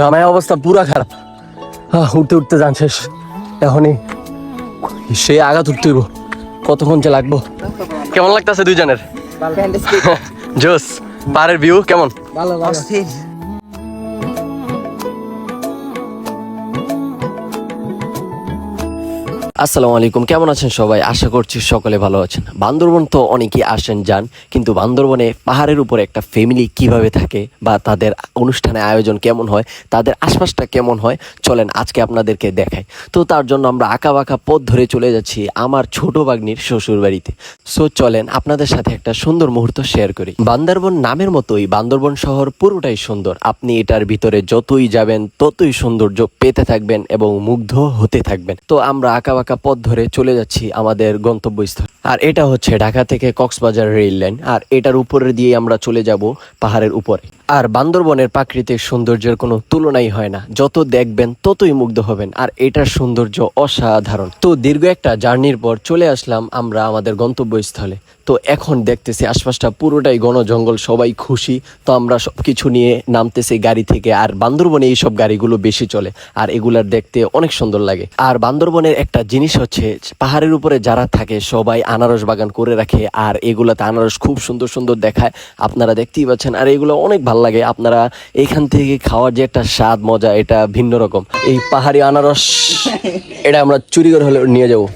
গামায় অবস্থা পুরা খারাপ। উঠতে উঠতে যান শেষ। এখনই সে আঘাত উঠতে হইব, কতক্ষণ যে লাগবো। কেমন লাগতেছে দুইজনের? জোস। পাহাড়ের ভিউ কেমন? আসসালামু আলাইকুম, কেমন আছেন সবাই? আশা করছি সকলে ভালো আছেন। বান্দরবন তো অনেকেই আসেন যান, কিন্তু বান্দরবনে পাহাড়ের উপরে একটা ফ্যামিলি কিভাবে থাকে বা তাদের অনুষ্ঠানে আয়োজন কেমন হয়, তাদের আশপাশটা কেমন হয়, চলেন আজকে আপনাদেরকে দেখাই। তো তার জন্য আমরা আঁকা বাঁকা পথ ধরে চলে যাচ্ছি আমার ছোট ভাগ্নির শ্বশুর বাড়িতে। সো চলেন আপনাদের সাথে একটা সুন্দর মুহূর্ত শেয়ার করি। বান্দরবন নামের মতোই বান্দরবন শহর পুরোটাই সুন্দর। আপনি এটার ভিতরে যতই যাবেন ততই সৌন্দর্য পেতে থাকবেন এবং মুগ্ধ হতে থাকবেন। তো আমরা আঁকা পথ ধরে চলে যাচ্ছি আমাদের গন্তব্যস্থল। আর এটা হচ্ছে ঢাকা থেকে কক্সবাজার রেল লাইন, আর এটার উপরে দিয়ে আমরা চলে যাব পাহাড়ের উপরে। আর বান্দরবনের প্রাকৃতিক সৌন্দর্যের কোনো তুলনাই হয় না, যত দেখবেন ততই মুগ্ধ হবেন। আর এটার সৌন্দর্য অসাধারণ। তো দীর্ঘ একটা জার্নির পর চলে আসলাম আমরা আমাদের গন্তব্যস্থলে। তো এখন দেখতেছি আশপাশটা পুরোটাই ঘন জঙ্গল, সবাই খুশি। তো আমরা সবকিছু নিয়ে নামতেছি গাড়ি থেকে। আর বান্দরবনে এইসব গাড়িগুলো বেশি চলে, আর এগুলার দেখতে অনেক সুন্দর লাগে। আর বান্দরবনের একটা জিনিস হচ্ছে, পাহাড়ের উপরে যারা থাকে সবাই আনারস বাগান করে রাখে, আর এগুলাতে আনারস খুব সুন্দর সুন্দর দেখায়, আপনারা দেখতেই পাচ্ছেন। আর এগুলো অনেক ভালো লাগে। আপনারা এখান থেকে খাওয়ার যে একটা স্বাদ মজা, এটা ভিন্ন রকম। এই পাহাড়ি আনারস এটা আমরা চুরি করে হলে নিয়ে যাবো।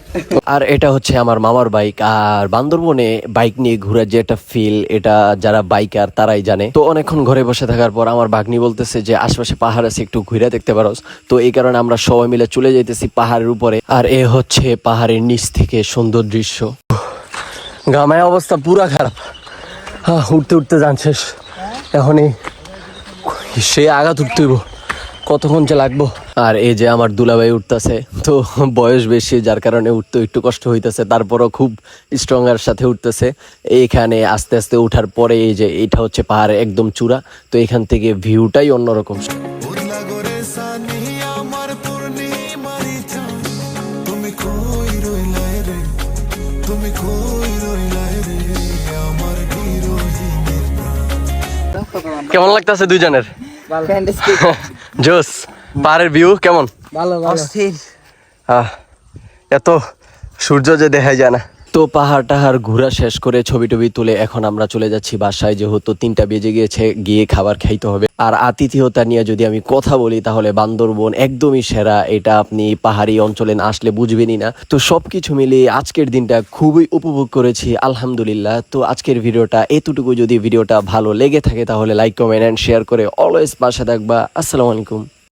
আর এটা হচ্ছে আমার মামার বাইক। আর বান্দরবনে বাইক নিয়ে ঘোরার যে একটা ফিল, এটা যারা বাইকার তারাই জানে। তো অনেকক্ষণ ঘরে বসে থাকার পর আমার ভাগ্নি বলতেছে যে আশেপাশে পাহাড় আছে, একটু ঘুরে দেখতে পারোস। তো এই কারণে আমরা সবাই মিলে চলে যাইতেছি পাহাড়ের উপরে। আর এ হচ্ছে পাহাড়ের নিচ থেকে সুন্দর দৃশ্য। গামায় অবস্থা পুরা খারাপ। উঠতে উঠতে যান শেষ। এখনই সে আঘাত উঠতে হইব, কতক্ষণ যে লাগবো। আর এই যে আমার দুলাভাই উঠতেছে, তো বয়স বেশি যার কারণে উঠতে একটু কষ্ট হইতেছে, তারপরও খুব স্ট্রঙ্গার সাথে উঠতেছে। এইখানে আস্তে আস্তে উঠার পরে এই যে এটা হচ্ছে পাহাড়ের একদম চূড়া। তো এখান থেকে ভিউটাই অন্যরকম। কেমন লাগতেছে দুইজনের? জোস। পাহাড়ের ভিউ কেমন? এত সূর্য যে দেখা যায় না। তো পাহাড় টাহাড় ঘোরা শেষ করে ছবি টবি তুলে এখন আমরা চলে যাচ্ছি বাসায়, যেহেতু 3টা বেজে গিয়েছে, গিয়ে খাবার খাইতে হবে। আর আতিথেয়তা নিয়ে যদি আমি কথা বলি তাহলে বান্দরবন একদমই সেরা। এটা আপনি পাহাড়ি অঞ্চলে না আসলে বুঝবেনই না। তো সবকিছু মিলিয়ে আজকের দিনটা খুবই উপভোগ করেছি, আলহামদুলিল্লাহ। তো আজকের ভিডিওটা এতটুকু। যদি ভিডিওটা ভালো লেগে থাকে তাহলে লাইক, কমেন্ট এন্ড শেয়ার করে অলওয়েজ পাশে থাকবা। আসসালামু আলাইকুম।